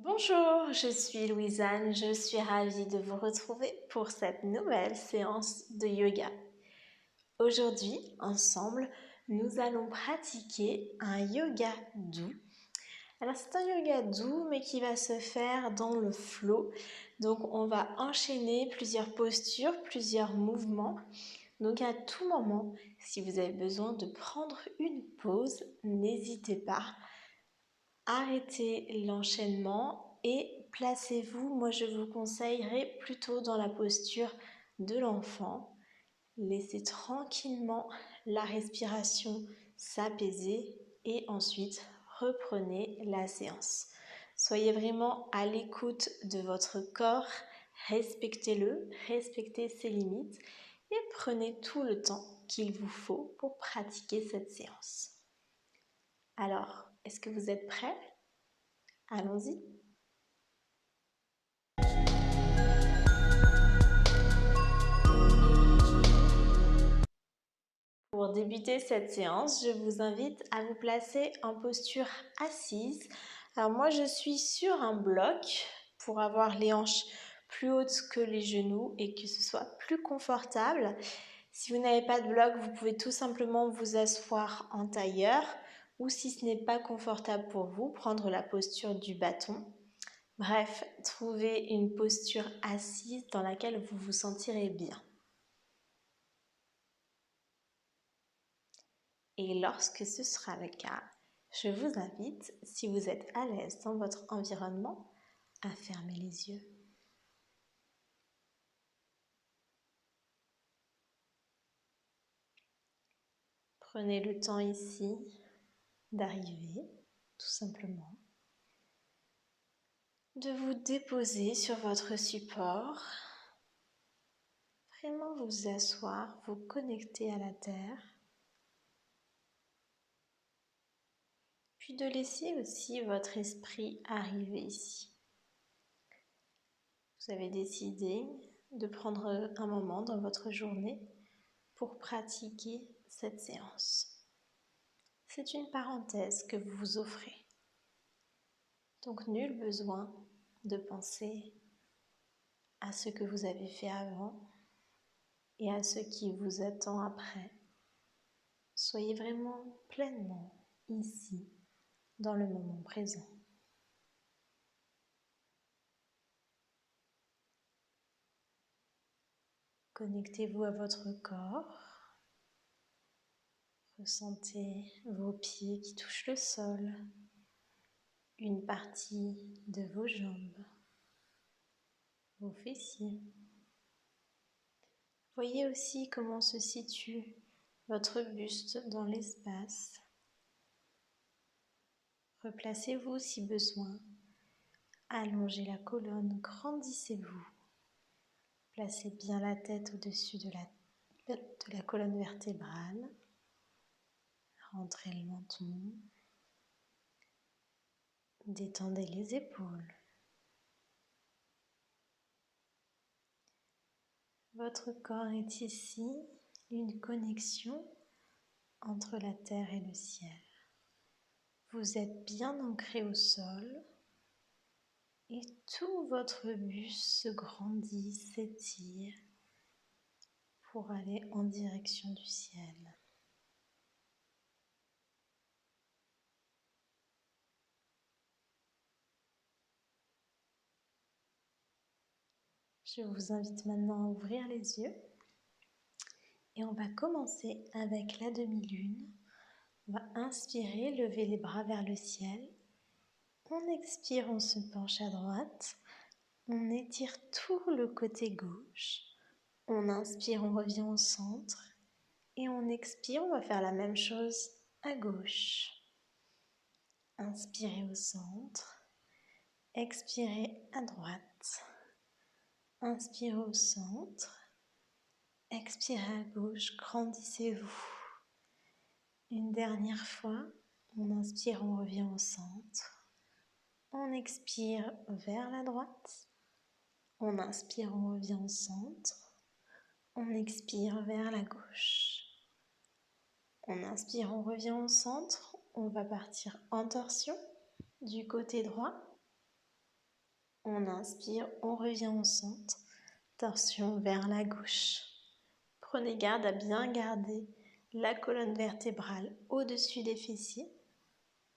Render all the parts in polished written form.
Bonjour, je suis Louisanne, je suis ravie de vous retrouver pour cette nouvelle séance de yoga. Aujourd'hui, ensemble, nous allons pratiquer un yoga doux. Alors c'est un yoga doux mais qui va se faire dans le flow. Donc on va enchaîner plusieurs postures, plusieurs mouvements. Donc à tout moment, si vous avez besoin de prendre une pause, n'hésitez pas. Arrêtez l'enchaînement et placez-vous, moi je vous conseillerais plutôt dans la posture de l'enfant. Laissez tranquillement la respiration s'apaiser et ensuite reprenez la séance. Soyez vraiment à l'écoute de votre corps, respectez-le, respectez ses limites et prenez tout le temps qu'il vous faut pour pratiquer cette séance. Alors, est-ce que vous êtes prêts? Allons-y. Pour débuter cette séance, je vous invite à vous placer en posture assise. Alors moi, je suis sur un bloc pour avoir les hanches plus hautes que les genoux et que ce soit plus confortable. Si vous n'avez pas de bloc, vous pouvez tout simplement vous asseoir en tailleur ou si ce n'est pas confortable pour vous, prendre la posture du bâton. Bref, trouvez une posture assise dans laquelle vous vous sentirez bien. Et lorsque ce sera le cas, je vous invite, si vous êtes à l'aise dans votre environnement, à fermer les yeux. Prenez le temps ici d'arriver, tout simplement, de vous déposer sur votre support, vraiment vous asseoir, vous connecter à la terre, puis de laisser aussi votre esprit arriver ici. Vous avez décidé de prendre un moment dans votre journée pour pratiquer cette séance. C'est une parenthèse que vous vous offrez. Donc nul besoin de penser à ce que vous avez fait avant et à ce qui vous attend après. Soyez vraiment pleinement ici, dans le moment présent. Connectez-vous à votre corps. Ressentez vos pieds qui touchent le sol, une partie de vos jambes, vos fessiers. Voyez aussi comment se situe votre buste dans l'espace. Replacez-vous si besoin. Allongez la colonne, grandissez-vous. Placez bien la tête au-dessus de la colonne vertébrale. Rentrez le menton. Détendez les épaules. Votre corps est ici une connexion entre la terre et le ciel. Vous êtes bien ancré au sol et tout votre buste se grandit, s'étire pour aller en direction du ciel. Je vous invite maintenant à ouvrir les yeux et on va commencer avec la demi-lune. On va inspirer, lever les bras vers le ciel. On expire, on se penche à droite. On étire tout le côté gauche. On inspire, on revient au centre. Et on expire, on va faire la même chose à gauche. Inspirez au centre. Expirez à droite. Inspirez au centre. Expirez à gauche, grandissez-vous. Une dernière fois, on inspire, on revient au centre. On expire vers la droite. On inspire, on revient au centre. On expire vers la gauche. On inspire, on revient au centre. On va partir en torsion du côté droit. On inspire, on revient au centre. Torsion vers la gauche. Prenez garde à bien garder la colonne vertébrale au-dessus des fessiers.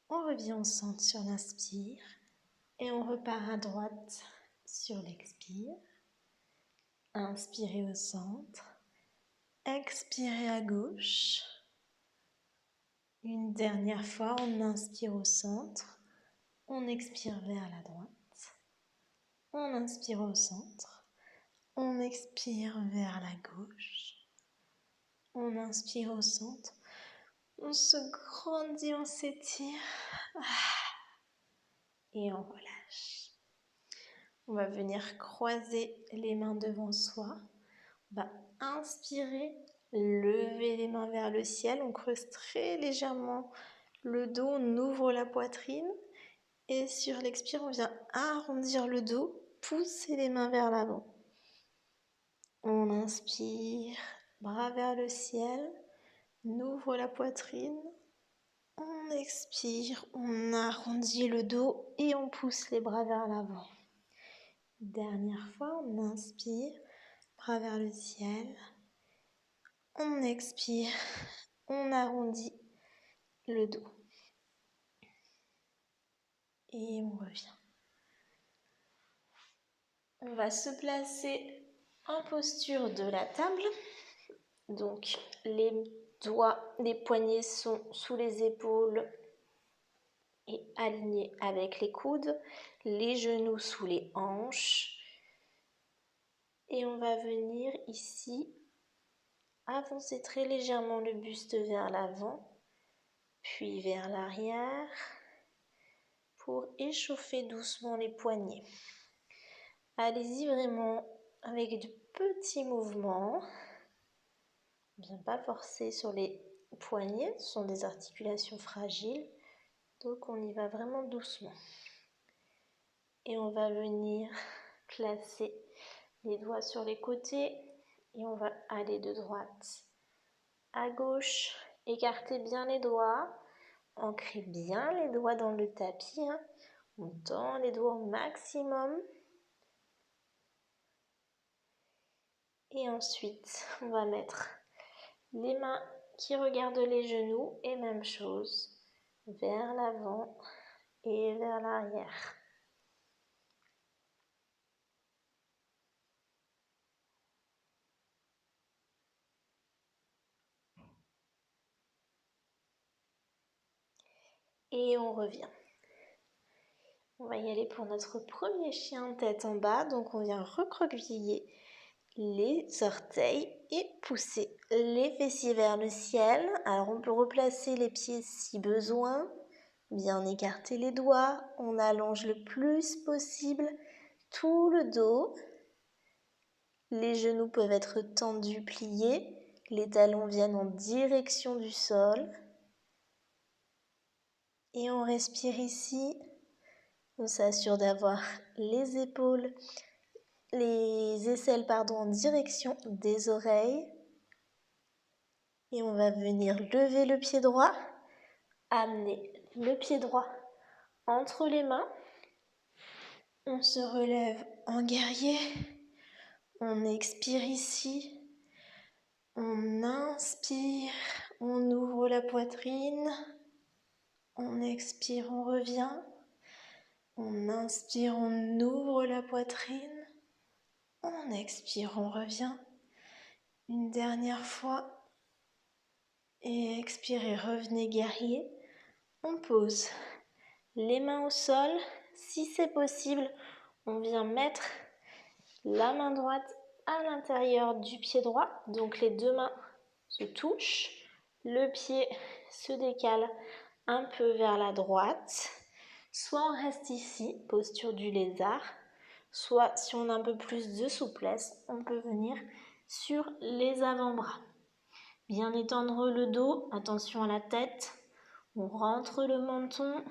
On revient au centre sur l'inspire et on repart à droite sur l'expire. Inspirez au centre. Expirez à gauche. Une dernière fois, on inspire au centre. On expire vers la droite. On inspire au centre. On expire vers la gauche. On inspire au centre. On se grandit, on s'étire. Et on relâche. On va venir croiser les mains devant soi. On va inspirer, lever les mains vers le ciel. On creuse très légèrement le dos, on ouvre la poitrine. Et sur l'expire, on vient arrondir le dos, pousser les mains vers l'avant. On inspire, bras vers le ciel, on ouvre la poitrine. On expire, on arrondit le dos et on pousse les bras vers l'avant. Dernière fois, on inspire, bras vers le ciel. On expire, on arrondit le dos. Et on revient. On va se placer en posture de la table. Donc, les doigts, les poignets sont sous les épaules et alignés avec les coudes. Les genoux sous les hanches. Et on va venir ici avancer très légèrement le buste vers l'avant, puis vers l'arrière, pour échauffer doucement les poignets. Allez-y vraiment avec de petits mouvements. On ne vient pas forcer sur les poignets, ce sont des articulations fragiles, donc on y va vraiment doucement. Et on va venir placer les doigts sur les côtés et on va aller de droite à gauche. Écartez bien les doigts, ancrez bien les doigts dans le tapis. On tend les doigts au maximum. Et ensuite, on va mettre les mains qui regardent les genoux et même chose, vers l'avant et vers l'arrière. Et on revient. On va y aller pour notre premier chien tête en bas. Donc on vient recroqueviller les orteils et pousser les fessiers vers le ciel. Alors on peut replacer les pieds si besoin. Bien écarter les doigts. On allonge le plus possible tout le dos. Les genoux peuvent être tendus, pliés. Les talons viennent en direction du sol. Et on respire ici. On s'assure d'avoir les épaules, les aisselles en direction des oreilles. Et on va venir lever le pied droit, amener le pied droit entre les mains. On se relève en guerrier. On expire ici. On inspire, on ouvre la poitrine. On expire, on revient. On inspire, on ouvre la poitrine. On expire, on revient. Une dernière fois. Et expirez, revenez guerrier. On pose les mains au sol. Si c'est possible, on vient mettre la main droite à l'intérieur du pied droit. Donc les deux mains se touchent. Le pied se décale un peu vers la droite. Soit on reste ici, posture du lézard. Soit si on a un peu plus de souplesse, on peut venir sur les avant-bras. Bien étendre le dos, attention à la tête. On rentre le menton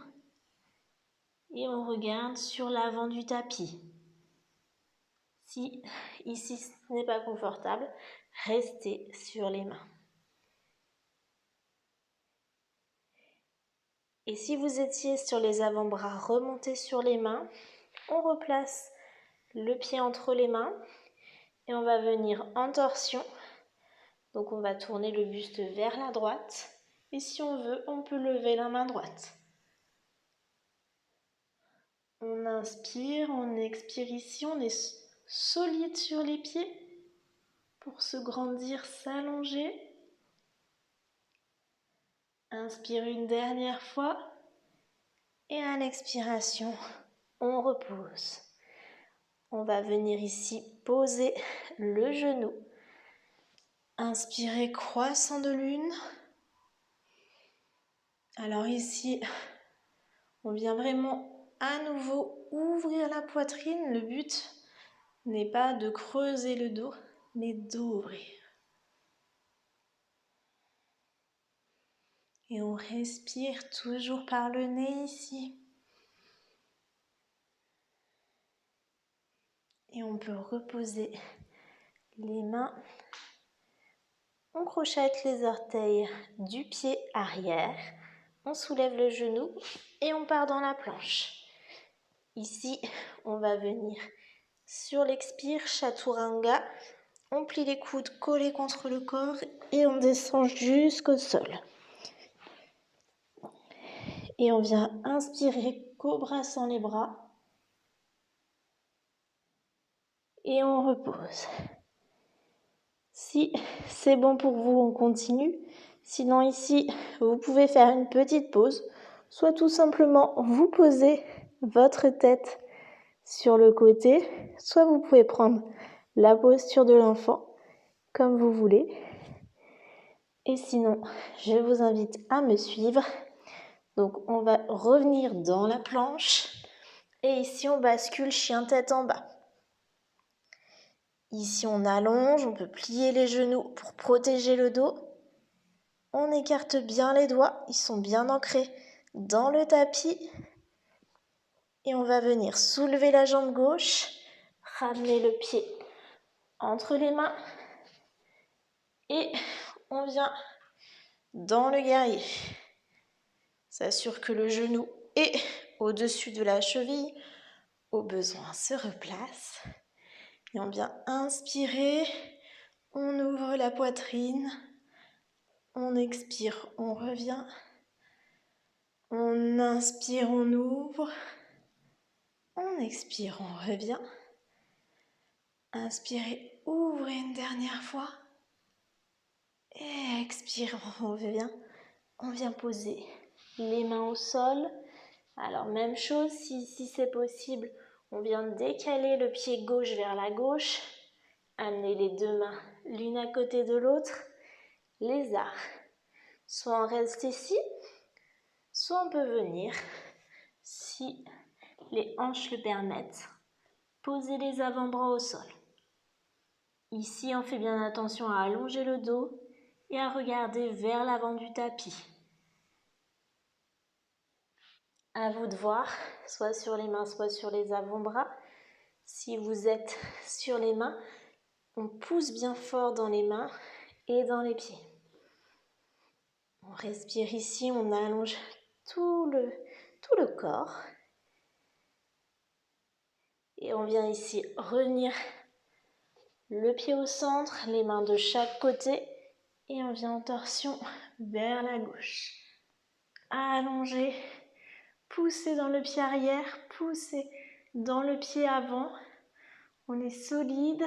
et on regarde sur l'avant du tapis. Si ici ce n'est pas confortable, restez sur les mains. Et si vous étiez sur les avant-bras, remontez sur les mains. on replace le pied entre les mains et on va venir en torsion. Donc on va tourner le buste vers la droite et si on veut, on peut lever la main droite. On inspire, on expire ici, on est solide sur les pieds pour se grandir, s'allonger. Inspire une dernière fois et à l'expiration, on repose. On va venir ici poser le genou. Inspirez, croissant de lune. Alors ici, on vient vraiment à nouveau ouvrir la poitrine. Le but n'est pas de creuser le dos, mais d'ouvrir. Et on respire toujours par le nez ici. Et on peut reposer les mains. On crochette les orteils du pied arrière. On soulève le genou et on part dans la planche. Ici, on va venir sur l'expire, Chaturanga. On plie les coudes collés contre le corps et on descend jusqu'au sol. Et on vient inspirer, cobra sans les bras. Et on repose. Si c'est bon pour vous, on continue. Sinon ici, vous pouvez faire une petite pause. Soit tout simplement vous posez votre tête sur le côté. Soit vous pouvez prendre la posture de l'enfant, comme vous voulez. Et sinon, je vous invite à me suivre. Donc on va revenir dans la planche. Et ici, on bascule chien tête en bas. Ici, on allonge, on peut plier les genoux pour protéger le dos. On écarte bien les doigts, ils sont bien ancrés dans le tapis. Et on va venir soulever la jambe gauche, ramener le pied entre les mains. Et on vient dans le guerrier. S'assure que le genou est au-dessus de la cheville. Au besoin, se replace. Et on vient inspirer, on ouvre la poitrine, on expire, on revient, on inspire, on ouvre, on expire, on revient. Inspirez, ouvrez une dernière fois, et expire, on revient. On vient poser les mains au sol. Alors même chose, si c'est possible, on vient décaler le pied gauche vers la gauche. Amener les deux mains l'une à côté de l'autre, les arcs. Soit on reste ici, soit on peut venir, si les hanches le permettent, poser les avant-bras au sol. Ici, on fait bien attention à allonger le dos et à regarder vers l'avant du tapis. À vous de voir, soit sur les mains, soit sur les avant-bras. Si vous êtes sur les mains, on pousse bien fort dans les mains et dans les pieds. On respire ici, on allonge tout le corps. Et on vient ici revenir le pied au centre, les mains de chaque côté. Et on vient en torsion vers la gauche. Allonger, pousser dans le pied arrière, pousser dans le pied avant. On est solide.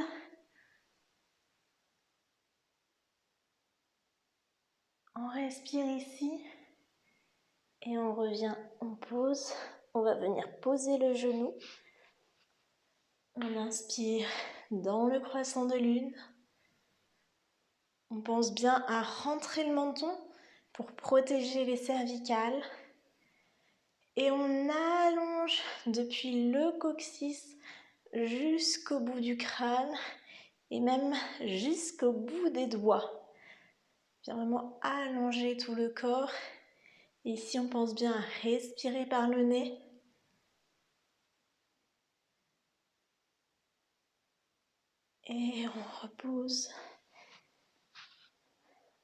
On respire ici. Et on revient, on pose. On va venir poser le genou. On inspire dans le croissant de lune. On pense bien à rentrer le menton pour protéger les cervicales. Et on allonge depuis le coccyx jusqu'au bout du crâne et même jusqu'au bout des doigts. Bien vraiment allonger tout le corps. Et ici, on pense bien à respirer par le nez. Et on repose.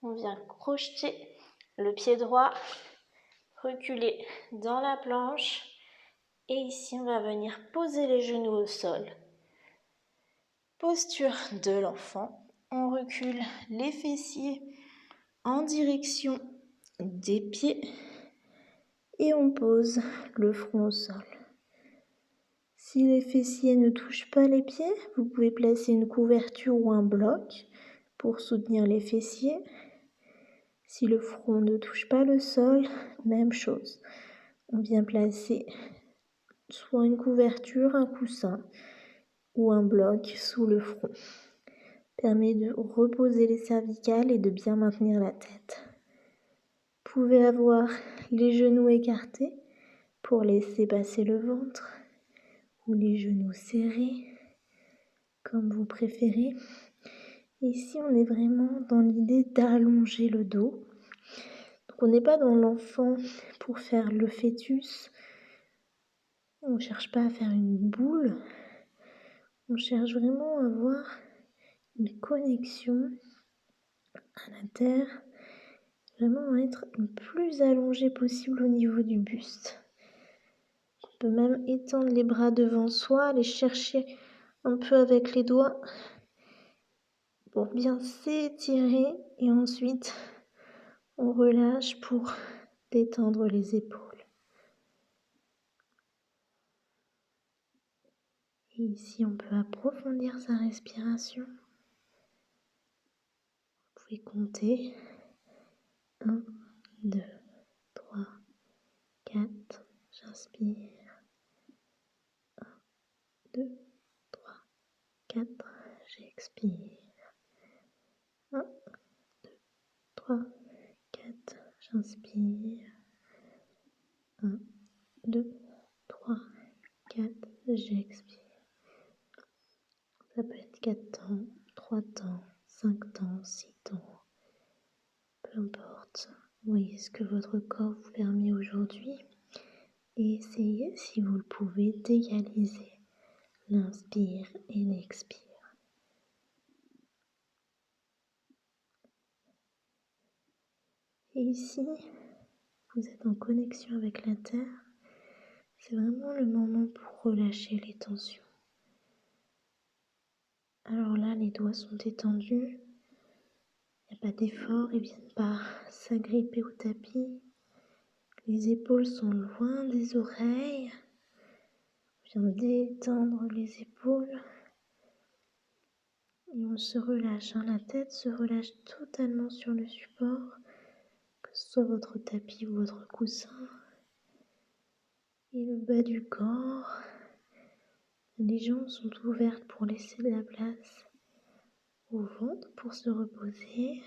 On vient crocheter le pied droit, reculer dans la planche Et ici, on va venir poser les genoux au sol. Posture de l'enfant. On recule les fessiers en direction des pieds et on pose le front au sol. Si les fessiers ne touchent pas les pieds, vous pouvez placer une couverture ou un bloc pour soutenir les fessiers. Si le front ne touche pas le sol, même chose. On vient placer soit une couverture, un coussin ou un bloc sous le front. Permet de reposer les cervicales et de bien maintenir la tête. Vous pouvez avoir les genoux écartés pour laisser passer le ventre ou les genoux serrés, comme vous préférez. Ici, on est vraiment dans l'idée d'allonger le dos. Donc, on n'est pas dans l'enfant pour faire le fœtus. On ne cherche pas à faire une boule. On cherche vraiment à avoir une connexion à la terre, vraiment être le plus allongé possible au niveau du buste. On peut même étendre les bras devant soi, aller chercher un peu avec les doigts pour bien s'étirer et ensuite on relâche pour détendre les épaules. Et ici on peut approfondir sa respiration. Vous pouvez compter 1, 2, 3, 4, j'inspire. 1, 2, 3, 4, j'expire. 1, 2, 3, 4, j'inspire. 1, 2, 3, 4, j'expire. Ça peut être 4 temps, 3 temps, 5 temps, 6 temps. Peu importe. Voyez ce que votre corps vous permet aujourd'hui. Et essayez, si vous le pouvez, d'égaliser l'inspire et l'expire. Et ici, vous êtes en connexion avec la terre. C'est vraiment le moment pour relâcher les tensions. Alors là, les doigts sont étendus. Il n'y a pas d'effort, ils ne viennent pas s'agripper au tapis. Les épaules sont loin des oreilles. On vient détendre les épaules. Et on se relâche. La tête se relâche totalement sur le support, que ce soit votre tapis ou votre coussin. Et le bas du corps. Les jambes sont ouvertes pour laisser de la place au ventre pour se reposer.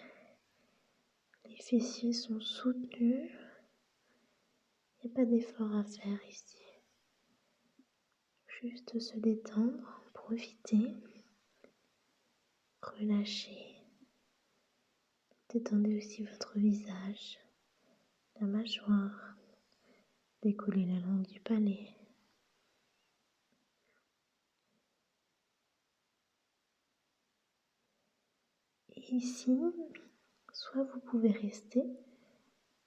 Les fessiers sont soutenus. Il n'y a pas d'effort à faire ici. Juste se détendre, profiter, relâcher. Détendez aussi votre visage, la mâchoire, décollez la langue du palais. Et ici, soit vous pouvez rester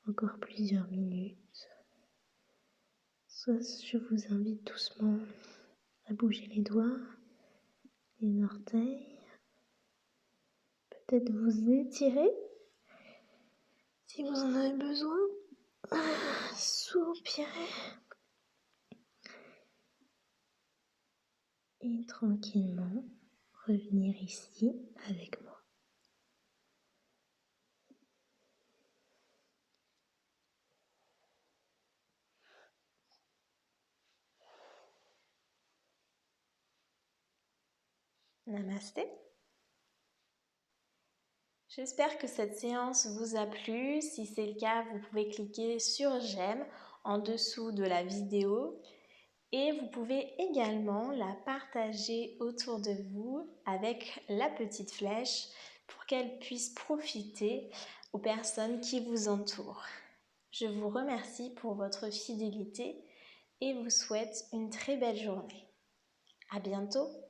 encore plusieurs minutes, soit je vous invite doucement à bouger les doigts, les orteils, peut-être vous étirer si vous en avez besoin, soupirer et tranquillement revenir ici avec moi. Namasté. J'espère que cette séance vous a plu. Si c'est le cas, vous pouvez cliquer sur j'aime en dessous de la vidéo et vous pouvez également la partager autour de vous avec la petite flèche pour qu'elle puisse profiter aux personnes qui vous entourent. Je vous remercie pour votre fidélité et vous souhaite une très belle journée. À bientôt!